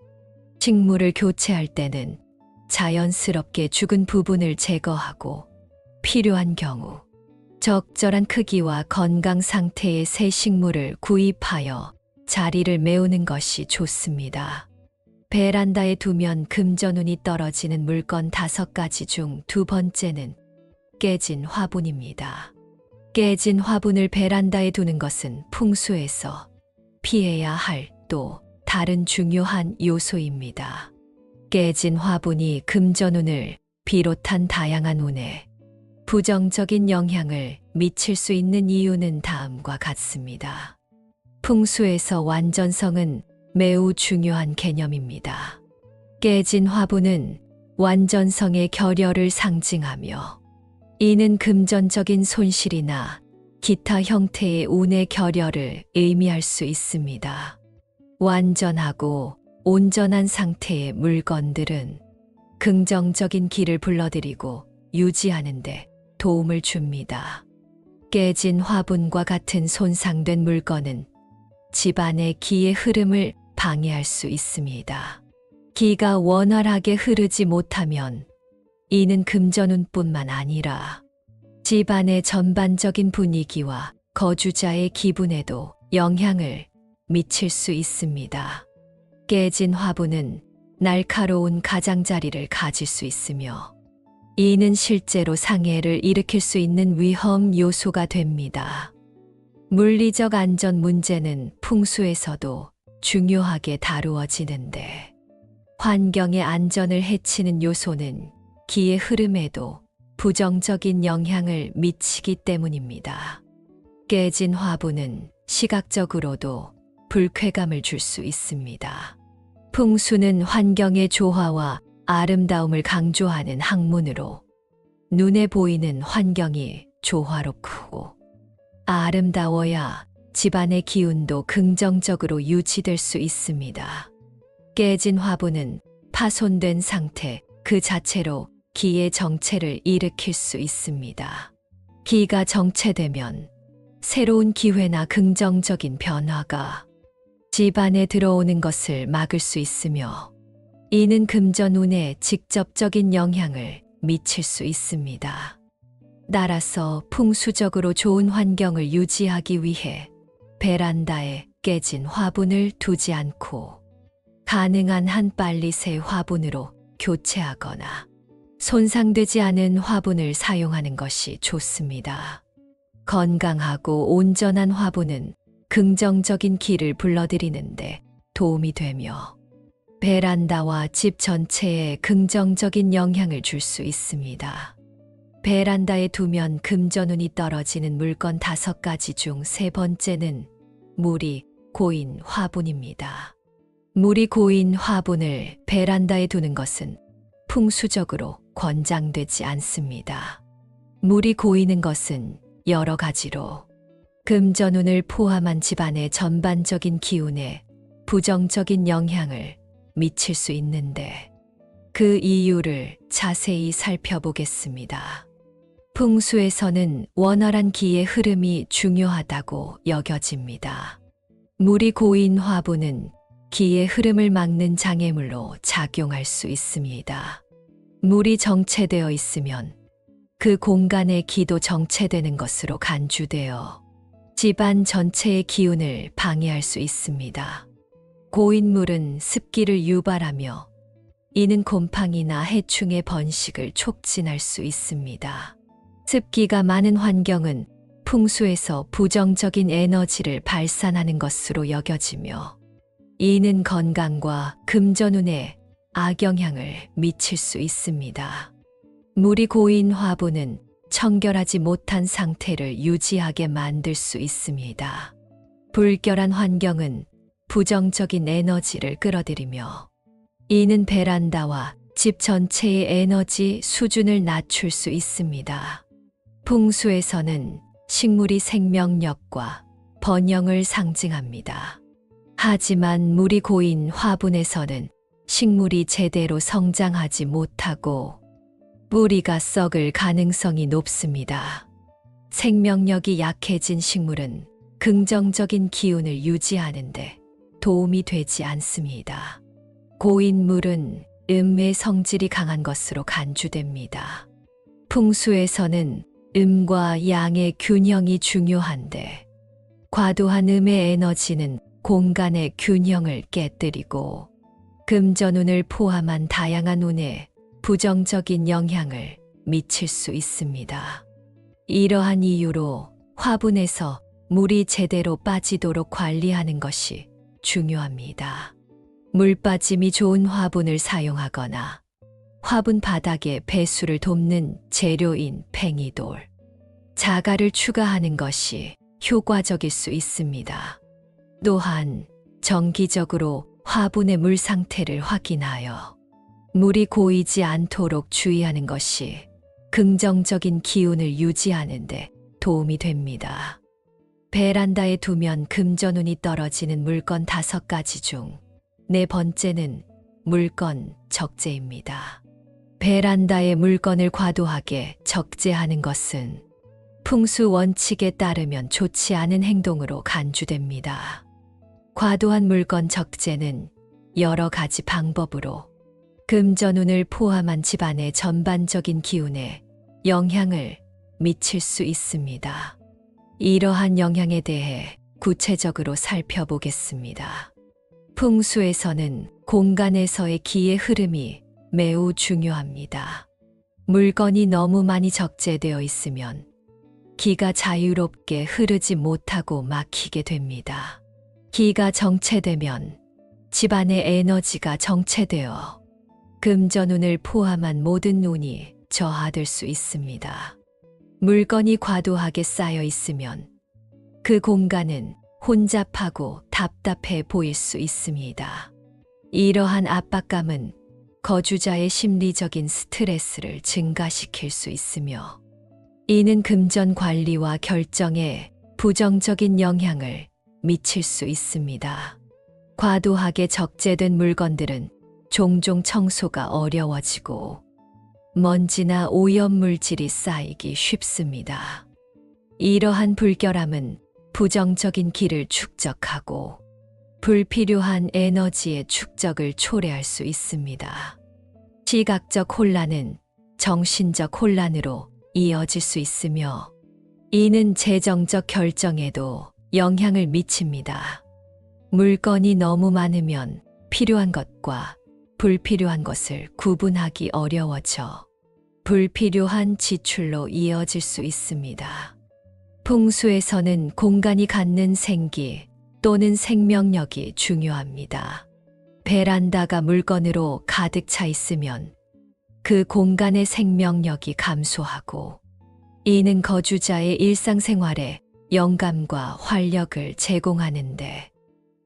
식물을 교체할 때는 자연스럽게 죽은 부분을 제거하고 필요한 경우 적절한 크기와 건강 상태의 새 식물을 구입하여 자리를 메우는 것이 좋습니다. 베란다에 두면 금전운이 떨어지는 물건 5가지 중 두 번째는 깨진 화분입니다. 깨진 화분을 베란다에 두는 것은 풍수에서 피해야 할 또 다른 중요한 요소입니다. 깨진 화분이 금전운을 비롯한 다양한 운에 부정적인 영향을 미칠 수 있는 이유는 다음과 같습니다. 풍수에서 완전성은 매우 중요한 개념입니다. 깨진 화분은 완전성의 결여를 상징하며 이는 금전적인 손실이나 기타 형태의 운의 결여를 의미할 수 있습니다. 완전하고 온전한 상태의 물건들은 긍정적인 기를 불러들이고 유지하는 데 도움을 줍니다. 깨진 화분과 같은 손상된 물건은 집안의 기의 흐름을 방해할 수 있습니다. 기가 원활하게 흐르지 못하면 이는 금전운뿐만 아니라 집안의 전반적인 분위기와 거주자의 기분에도 영향을 미칠 수 있습니다. 깨진 화분은 날카로운 가장자리를 가질 수 있으며 이는 실제로 상해를 일으킬 수 있는 위험 요소가 됩니다. 물리적 안전 문제는 풍수에서도 중요하게 다루어지는데 환경의 안전을 해치는 요소는 기의 흐름에도 부정적인 영향을 미치기 때문입니다. 깨진 화분은 시각적으로도 불쾌감을 줄 수 있습니다. 풍수는 환경의 조화와 아름다움을 강조하는 학문으로 눈에 보이는 환경이 조화롭고 아름다워야 집안의 기운도 긍정적으로 유지될 수 있습니다. 깨진 화분은 파손된 상태 그 자체로 기의 정체를 일으킬 수 있습니다. 기가 정체되면 새로운 기회나 긍정적인 변화가 집안에 들어오는 것을 막을 수 있으며 이는 금전운에 직접적인 영향을 미칠 수 있습니다. 따라서 풍수적으로 좋은 환경을 유지하기 위해 베란다에 깨진 화분을 두지 않고 가능한 한 빨리 새 화분으로 교체하거나 손상되지 않은 화분을 사용하는 것이 좋습니다. 건강하고 온전한 화분은 긍정적인 기를 불러들이는데 도움이 되며 베란다와 집 전체에 긍정적인 영향을 줄 수 있습니다. 베란다에 두면 금전운이 떨어지는 물건 5가지 중 3번째는 물이 고인 화분입니다. 물이 고인 화분을 베란다에 두는 것은 풍수적으로 권장되지 않습니다. 물이 고이는 것은 여러 가지로 금전운을 포함한 집안의 전반적인 기운에 부정적인 영향을 미칠 수 있는데 그 이유를 자세히 살펴보겠습니다. 풍수에서는 원활한 기의 흐름이 중요하다고 여겨집니다. 물이 고인 화분은 기의 흐름을 막는 장애물로 작용할 수 있습니다. 물이 정체되어 있으면 그 공간의 기도 정체되는 것으로 간주되어 집안 전체의 기운을 방해할 수 있습니다. 고인 물은 습기를 유발하며 이는 곰팡이나 해충의 번식을 촉진할 수 있습니다. 습기가 많은 환경은 풍수에서 부정적인 에너지를 발산하는 것으로 여겨지며 이는 건강과 금전운에 악영향을 미칠 수 있습니다. 물이 고인 화분은 청결하지 못한 상태를 유지하게 만들 수 있습니다. 불결한 환경은 부정적인 에너지를 끌어들이며 이는 베란다와 집 전체의 에너지 수준을 낮출 수 있습니다. 풍수에서는 식물이 생명력과 번영을 상징합니다. 하지만 물이 고인 화분에서는 식물이 제대로 성장하지 못하고 뿌리가 썩을 가능성이 높습니다. 생명력이 약해진 식물은 긍정적인 기운을 유지하는데 도움이 되지 않습니다. 고인 물은 음의 성질이 강한 것으로 간주됩니다. 풍수에서는 음과 양의 균형이 중요한데 과도한 음의 에너지는 공간의 균형을 깨뜨리고 금전운을 포함한 다양한 운에 부정적인 영향을 미칠 수 있습니다. 이러한 이유로 화분에서 물이 제대로 빠지도록 관리하는 것이 중요합니다. 물 빠짐이 좋은 화분을 사용하거나 화분 바닥에 배수를 돕는 재료인 팽이돌, 자갈을 추가하는 것이 효과적일 수 있습니다. 또한 정기적으로 화분의 물 상태를 확인하여 물이 고이지 않도록 주의하는 것이 긍정적인 기운을 유지하는 데 도움이 됩니다. 베란다에 두면 금전운이 떨어지는 물건 5가지 중 4번째는 물건 적재입니다. 베란다에 물건을 과도하게 적재하는 것은 풍수 원칙에 따르면 좋지 않은 행동으로 간주됩니다. 과도한 물건 적재는 여러 가지 방법으로 금전운을 포함한 집안의 전반적인 기운에 영향을 미칠 수 있습니다. 이러한 영향에 대해 구체적으로 살펴보겠습니다. 풍수에서는 공간에서의 기의 흐름이 매우 중요합니다. 물건이 너무 많이 적재되어 있으면 기가 자유롭게 흐르지 못하고 막히게 됩니다. 기가 정체되면 집안의 에너지가 정체되어 금전운을 포함한 모든 운이 저하될 수 있습니다. 물건이 과도하게 쌓여 있으면 그 공간은 혼잡하고 답답해 보일 수 있습니다. 이러한 압박감은 거주자의 심리적인 스트레스를 증가시킬 수 있으며 이는 금전 관리와 결정에 부정적인 영향을 미칠 수 있습니다. 과도하게 적재된 물건들은 종종 청소가 어려워지고 먼지나 오염물질이 쌓이기 쉽습니다. 이러한 불결함은 부정적인 기를 축적하고 불필요한 에너지의 축적을 초래할 수 있습니다. 시각적 혼란은 정신적 혼란으로 이어질 수 있으며 이는 재정적 결정에도 영향을 미칩니다. 물건이 너무 많으면 필요한 것과 불필요한 것을 구분하기 어려워져 불필요한 지출로 이어질 수 있습니다. 풍수에서는 공간이 갖는 생기 또는 생명력이 중요합니다. 베란다가 물건으로 가득 차 있으면 그 공간의 생명력이 감소하고 이는 거주자의 일상생활에 영감과 활력을 제공하는데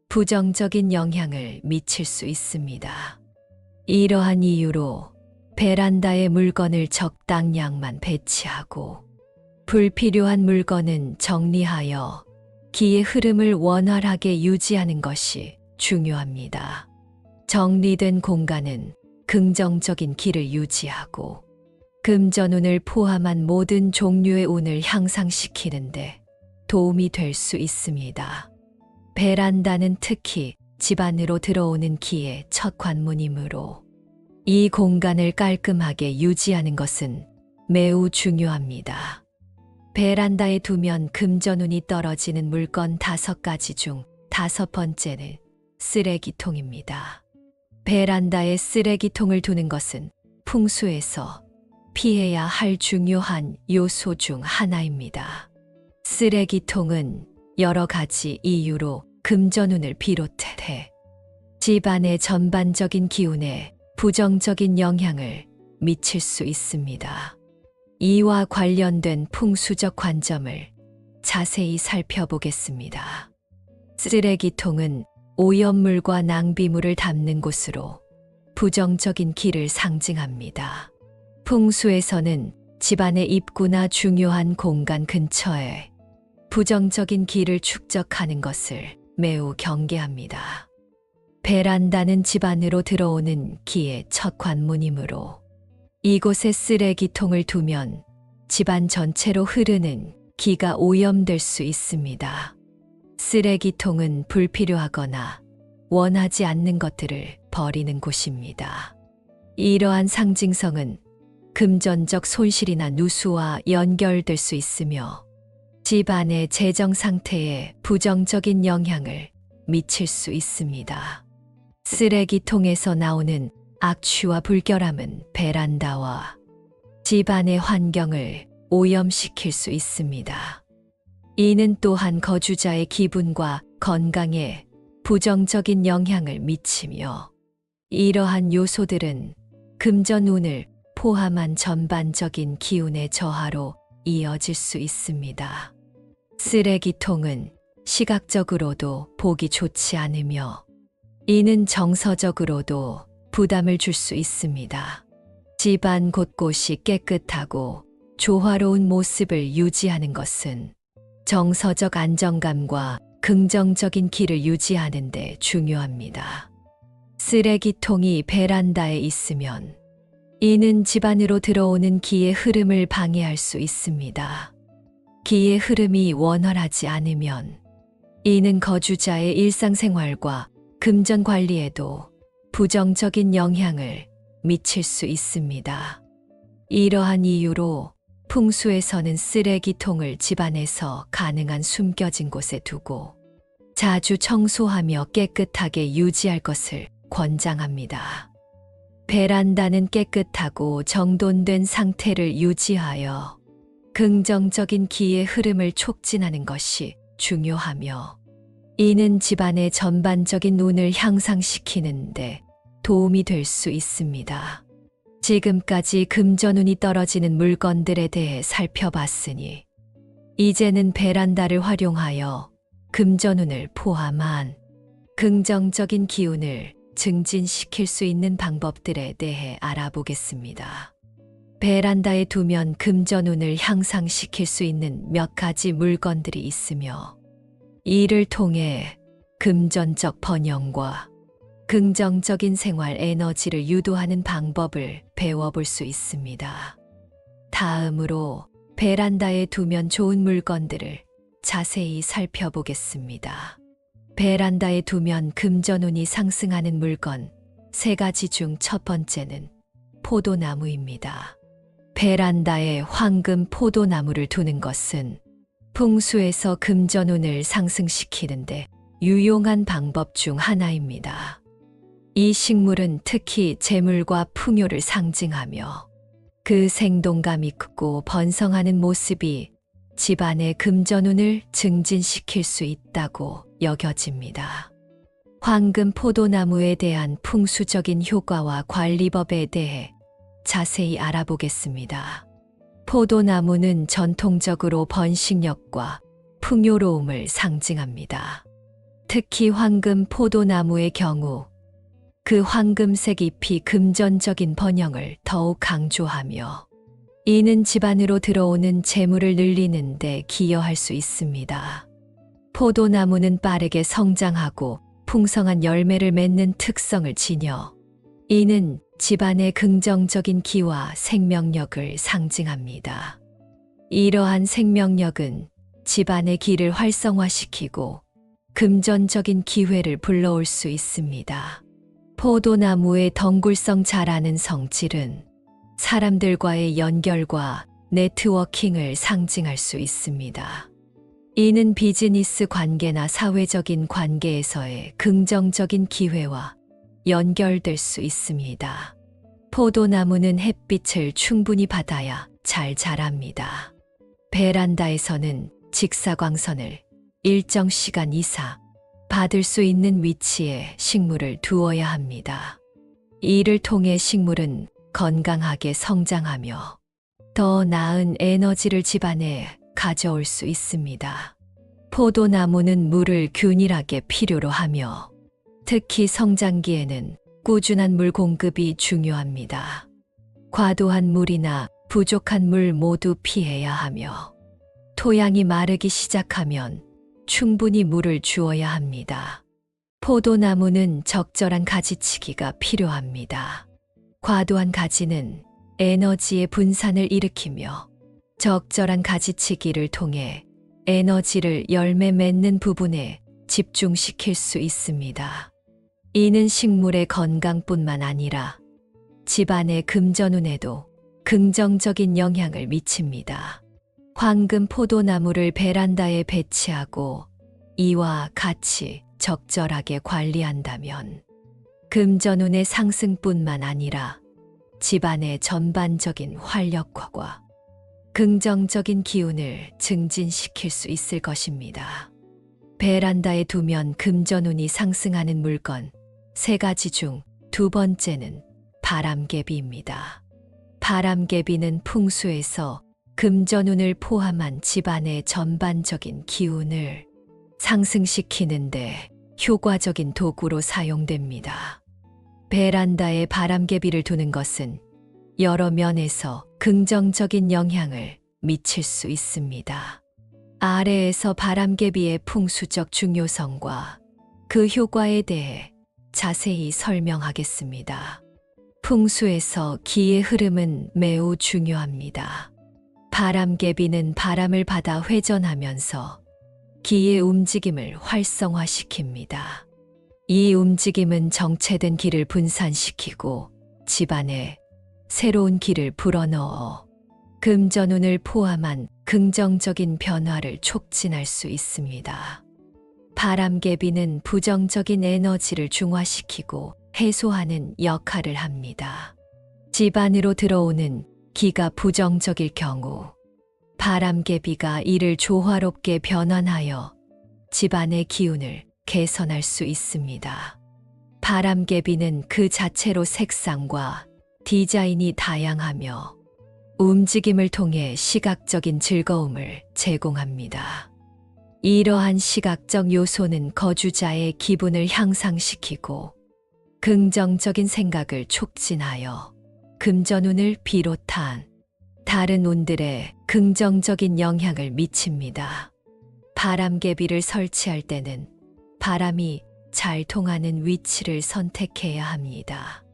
부정적인 영향을 미칠 수 있습니다. 이러한 이유로 베란다에 물건을 적당량만 배치하고 불필요한 물건은 정리하여 기의 흐름을 원활하게 유지하는 것이 중요합니다. 정리된 공간은 긍정적인 기를 유지하고 금전운을 포함한 모든 종류의 운을 향상시키는데 도움이 될 수 있습니다. 베란다는 특히 집 안으로 들어오는 기의 첫 관문이므로 이 공간을 깔끔하게 유지하는 것은 매우 중요합니다. 베란다에 두면 금전운이 떨어지는 물건 5가지 중 5번째는 쓰레기통입니다. 베란다에 쓰레기통을 두는 것은 풍수에서 피해야 할 중요한 요소 중 하나입니다. 쓰레기통은 여러 가지 이유로 금전운을 비롯해 집안의 전반적인 기운에 부정적인 영향을 미칠 수 있습니다. 이와 관련된 풍수적 관점을 자세히 살펴보겠습니다. 쓰레기통은 오염물과 낭비물을 담는 곳으로 부정적인 기를 상징합니다. 풍수에서는 집안의 입구나 중요한 공간 근처에 부정적인 기를 축적하는 것을 매우 경계합니다. 베란다는 집 안으로 들어오는 기의 첫 관문이므로 이곳에 쓰레기통을 두면 집안 전체로 흐르는 기가 오염될 수 있습니다. 쓰레기통은 불필요하거나 원하지 않는 것들을 버리는 곳입니다. 이러한 상징성은 금전적 손실이나 누수와 연결될 수 있으며 집안의 재정 상태에 부정적인 영향을 미칠 수 있습니다. 쓰레기통에서 나오는 악취와 불결함은 베란다와 집안의 환경을 오염시킬 수 있습니다. 이는 또한 거주자의 기분과 건강에 부정적인 영향을 미치며 이러한 요소들은 금전운을 포함한 전반적인 기운의 저하로 이어질 수 있습니다. 쓰레기통은 시각적으로도 보기 좋지 않으며 이는 정서적으로도 부담을 줄 수 있습니다. 집안 곳곳이 깨끗하고 조화로운 모습을 유지하는 것은 정서적 안정감과 긍정적인 기를 유지하는 데 중요합니다. 쓰레기통이 베란다에 있으면 이는 집 안으로 들어오는 기의 흐름을 방해할 수 있습니다. 기의 흐름이 원활하지 않으면 이는 거주자의 일상생활과 금전 관리에도 부정적인 영향을 미칠 수 있습니다. 이러한 이유로 풍수에서는 쓰레기통을 집안에서 가능한 숨겨진 곳에 두고 자주 청소하며 깨끗하게 유지할 것을 권장합니다. 베란다는 깨끗하고 정돈된 상태를 유지하여 긍정적인 기의 흐름을 촉진하는 것이 중요하며, 이는 집안의 전반적인 운을 향상시키는데 도움이 될 수 있습니다. 지금까지 금전운이 떨어지는 물건들에 대해 살펴봤으니, 이제는 베란다를 활용하여 금전운을 포함한 긍정적인 기운을 증진시킬 수 있는 방법들에 대해 알아보겠습니다. 베란다에 두면 금전운을 향상시킬 수 있는 몇 가지 물건들이 있으며, 이를 통해 금전적 번영과 긍정적인 생활 에너지를 유도하는 방법을 배워볼 수 있습니다. 다음으로 베란다에 두면 좋은 물건들을 자세히 살펴보겠습니다. 베란다에 두면 금전운이 상승하는 물건 3가지 중 첫 번째는 포도나무입니다. 베란다에 황금 포도나무를 두는 것은 풍수에서 금전운을 상승시키는데 유용한 방법 중 하나입니다. 이 식물은 특히 재물과 풍요를 상징하며 그 생동감 있고 번성하는 모습이 집안의 금전운을 증진시킬 수 있다고 여겨집니다. 황금 포도나무에 대한 풍수적인 효과와 관리법에 대해 자세히 알아보겠습니다. 포도나무는 전통적으로 번식력과 풍요로움을 상징합니다. 특히 황금 포도나무의 경우 그 황금색 잎이 금전적인 번영을 더욱 강조하며, 이는 집안으로 들어오는 재물을 늘리는 데 기여할 수 있습니다. 포도나무는 빠르게 성장하고 풍성한 열매를 맺는 특성을 지녀, 이는 집안의 긍정적인 기와 생명력을 상징합니다. 이러한 생명력은 집안의 기를 활성화시키고 금전적인 기회를 불러올 수 있습니다. 포도나무의 덩굴성 자라는 성질은 사람들과의 연결과 네트워킹을 상징할 수 있습니다. 이는 비즈니스 관계나 사회적인 관계에서의 긍정적인 기회와 연결될 수 있습니다. 포도나무는 햇빛을 충분히 받아야 잘 자랍니다. 베란다에서는 직사광선을 일정 시간 이상 받을 수 있는 위치에 식물을 두어야 합니다. 이를 통해 식물은 건강하게 성장하며 더 나은 에너지를 집안에 가져올 수 있습니다. 포도나무는 물을 균일하게 필요로 하며 특히 성장기에는 꾸준한 물 공급이 중요합니다. 과도한 물이나 부족한 물 모두 피해야 하며, 토양이 마르기 시작하면 충분히 물을 주어야 합니다. 포도나무는 적절한 가지치기가 필요합니다. 과도한 가지는 에너지의 분산을 일으키며 적절한 가지치기를 통해 에너지를 열매 맺는 부분에 집중시킬 수 있습니다. 이는 식물의 건강뿐만 아니라 집안의 금전운에도 긍정적인 영향을 미칩니다. 황금 포도나무를 베란다에 배치하고 이와 같이 적절하게 관리한다면 금전운의 상승뿐만 아니라 집안의 전반적인 활력화와 긍정적인 기운을 증진시킬 수 있을 것입니다. 베란다에 두면 금전운이 상승하는 물건 3가지 중 2번째는 바람개비입니다. 바람개비는 풍수에서 금전운을 포함한 집안의 전반적인 기운을 상승시키는데 효과적인 도구로 사용됩니다. 베란다에 바람개비를 두는 것은 여러 면에서 긍정적인 영향을 미칠 수 있습니다. 아래에서 바람개비의 풍수적 중요성과 그 효과에 대해 자세히 설명하겠습니다. 풍수에서 기의 흐름은 매우 중요합니다. 바람개비는 바람을 받아 회전하면서 기의 움직임을 활성화시킵니다. 이 움직임은 정체된 기를 분산시키고 집안에 새로운 기를 불어넣어 금전운을 포함한 긍정적인 변화를 촉진할 수 있습니다. 바람개비는 부정적인 에너지를 중화시키고 해소하는 역할을 합니다. 집 안으로 들어오는 기가 부정적일 경우 바람개비가 이를 조화롭게 변환하여 집안의 기운을 개선할 수 있습니다. 바람개비는 그 자체로 색상과 디자인이 다양하며 움직임을 통해 시각적인 즐거움을 제공합니다. 이러한 시각적 요소는 거주자의 기분을 향상시키고 긍정적인 생각을 촉진하여 금전운을 비롯한 다른 운들에 긍정적인 영향을 미칩니다. 바람개비를 설치할 때는 바람이 잘 통하는 위치를 선택해야 합니다.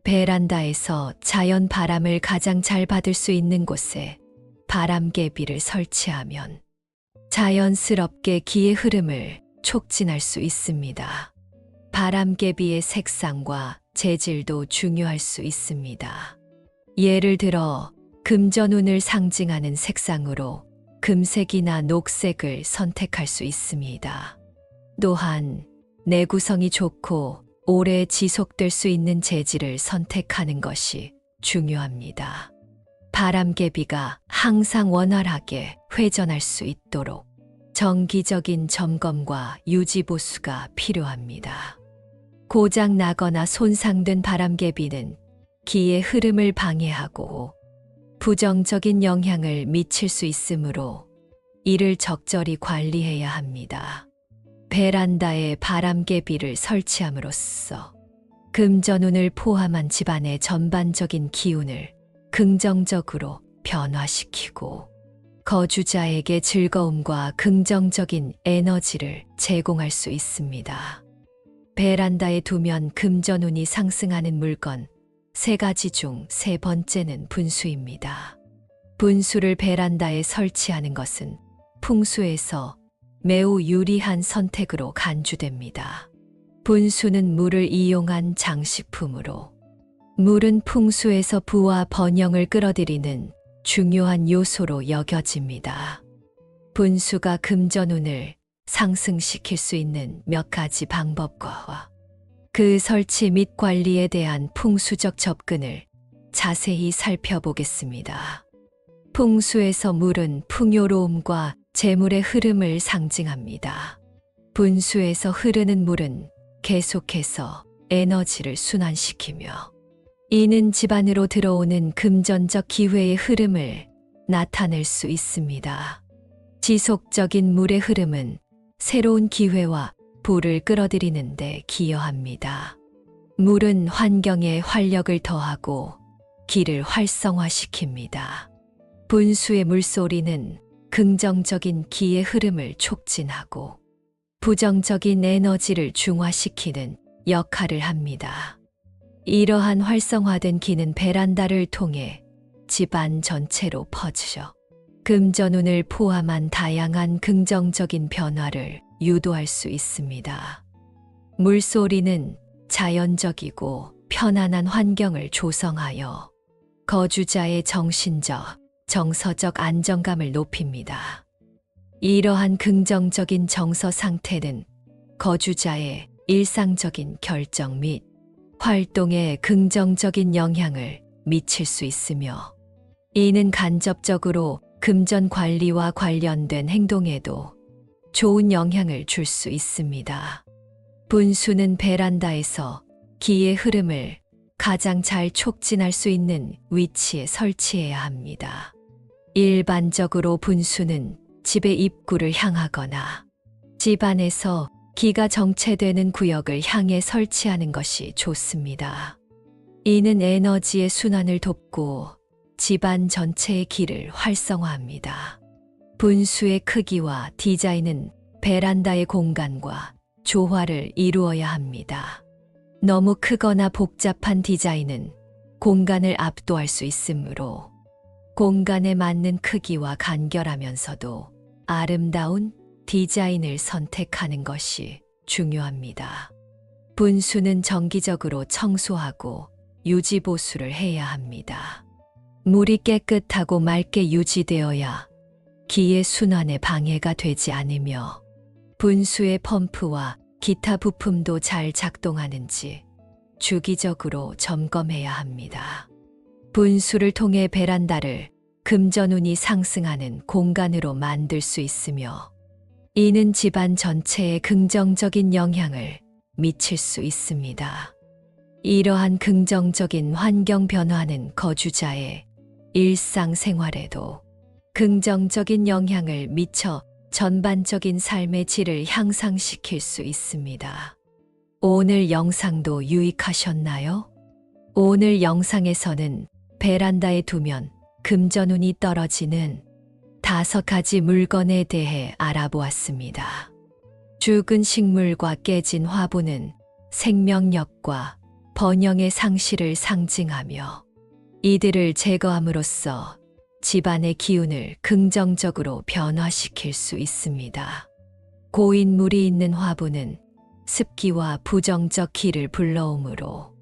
베란다에서 자연 바람을 가장 잘 받을 수 있는 곳에 바람개비를 설치하면 자연스럽게 기의 흐름을 촉진할 수 있습니다. 바람개비의 색상과 재질도 중요할 수 있습니다. 예를 들어 금전운을 상징하는 색상으로 금색이나 녹색을 선택할 수 있습니다. 또한 내구성이 좋고 오래 지속될 수 있는 재질을 선택하는 것이 중요합니다. 바람개비가 항상 원활하게 회전할 수 있도록 정기적인 점검과 유지 보수가 필요합니다. 고장 나거나 손상된 바람개비는 기의 흐름을 방해하고 부정적인 영향을 미칠 수 있으므로 이를 적절히 관리해야 합니다. 베란다에 바람개비를 설치함으로써 금전운을 포함한 집안의 전반적인 기운을 긍정적으로 변화시키고 거주자에게 즐거움과 긍정적인 에너지를 제공할 수 있습니다. 베란다에 두면 금전운이 상승하는 물건 3가지 중 3번째는 분수입니다. 분수를 베란다에 설치하는 것은 풍수에서 매우 유리한 선택으로 간주됩니다. 분수는 물을 이용한 장식품으로 물은 풍수에서 부와 번영을 끌어들이는 중요한 요소로 여겨집니다. 분수가 금전운을 상승시킬 수 있는 몇 가지 방법과 그 설치 및 관리에 대한 풍수적 접근을 자세히 살펴보겠습니다. 풍수에서 물은 풍요로움과 재물의 흐름을 상징합니다. 분수에서 흐르는 물은 계속해서 에너지를 순환시키며 이는 집안으로 들어오는 금전적 기회의 흐름을 나타낼 수 있습니다. 지속적인 물의 흐름은 새로운 기회와 부를 끌어들이는 데 기여합니다. 물은 환경에 활력을 더하고 기를 활성화시킵니다. 분수의 물소리는 긍정적인 기의 흐름을 촉진하고 부정적인 에너지를 중화시키는 역할을 합니다. 이러한 활성화된 기는 베란다를 통해 집안 전체로 퍼져 금전운을 포함한 다양한 긍정적인 변화를 유도할 수 있습니다. 물소리는 자연적이고 편안한 환경을 조성하여 거주자의 정신적, 정서적 안정감을 높입니다. 이러한 긍정적인 정서 상태는 거주자의 일상적인 결정 및 활동에 긍정적인 영향을 미칠 수 있으며 이는 간접적으로 금전 관리와 관련된 행동에도 좋은 영향을 줄 수 있습니다. 분수는 베란다에서 기의 흐름을 가장 잘 촉진할 수 있는 위치에 설치해야 합니다. 일반적으로 분수는 집의 입구를 향하거나 집 안에서 기가 정체되는 구역을 향해 설치하는 것이 좋습니다. 이는 에너지의 순환을 돕고 집안 전체의 기를 활성화합니다. 분수의 크기와 디자인은 베란다의 공간과 조화를 이루어야 합니다. 너무 크거나 복잡한 디자인은 공간을 압도할 수 있으므로 공간에 맞는 크기와 간결하면서도 아름다운 디자인을 선택하는 것이 중요합니다. 분수는 정기적으로 청소하고 유지보수를 해야 합니다. 물이 깨끗하고 맑게 유지되어야 기의 순환에 방해가 되지 않으며 분수의 펌프와 기타 부품도 잘 작동하는지 주기적으로 점검해야 합니다. 분수를 통해 베란다를 금전운이 상승하는 공간으로 만들 수 있으며 이는 집안 전체에 긍정적인 영향을 미칠 수 있습니다. 이러한 긍정적인 환경 변화는 거주자의 일상생활에도 긍정적인 영향을 미쳐 전반적인 삶의 질을 향상시킬 수 있습니다. 오늘 영상도 유익하셨나요? 오늘 영상에서는 베란다에 두면 금전운이 떨어지는 5가지 물건에 대해 알아보았습니다. 죽은 식물과 깨진 화분은 생명력과 번영의 상실을 상징하며 이들을 제거함으로써 집안의 기운을 긍정적으로 변화시킬 수 있습니다. 고인 물이 있는 화분은 습기와 부정적 기를 불러오므로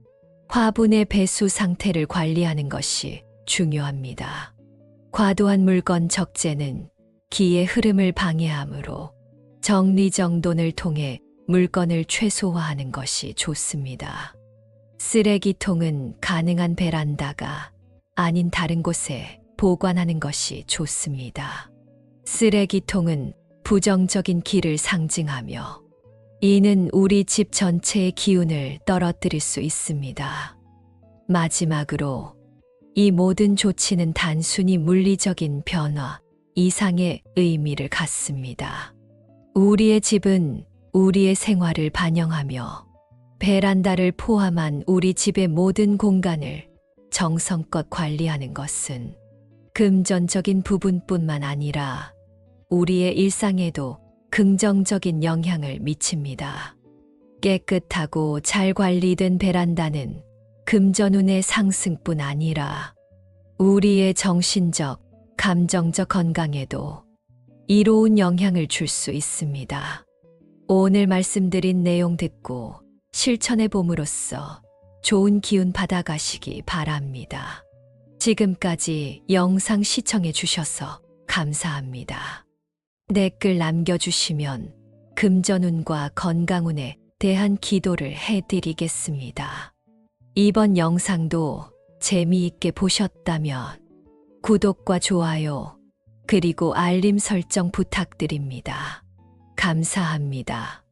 화분의 배수 상태를 관리하는 것이 중요합니다. 과도한 물건 적재는 기의 흐름을 방해하므로 정리정돈을 통해 물건을 최소화하는 것이 좋습니다. 쓰레기통은 가능한 베란다가 아닌 다른 곳에 보관하는 것이 좋습니다. 쓰레기통은 부정적인 기를 상징하며 이는 우리 집 전체의 기운을 떨어뜨릴 수 있습니다. 마지막으로 이 모든 조치는 단순히 물리적인 변화 이상의 의미를 갖습니다. 우리의 집은 우리의 생활을 반영하며 베란다를 포함한 우리 집의 모든 공간을 정성껏 관리하는 것은 금전적인 부분뿐만 아니라 우리의 일상에도 긍정적인 영향을 미칩니다. 깨끗하고 잘 관리된 베란다는 금전운의 상승뿐 아니라 우리의 정신적, 감정적 건강에도 이로운 영향을 줄 수 있습니다. 오늘 말씀드린 내용 듣고 실천해 봄으로써 좋은 기운 받아가시기 바랍니다. 지금까지 영상 시청해 주셔서 감사합니다. 댓글 남겨주시면 금전운과 건강운에 대한 기도를 해드리겠습니다. 이번 영상도 재미있게 보셨다면 구독과 좋아요 그리고 알림 설정 부탁드립니다. 감사합니다.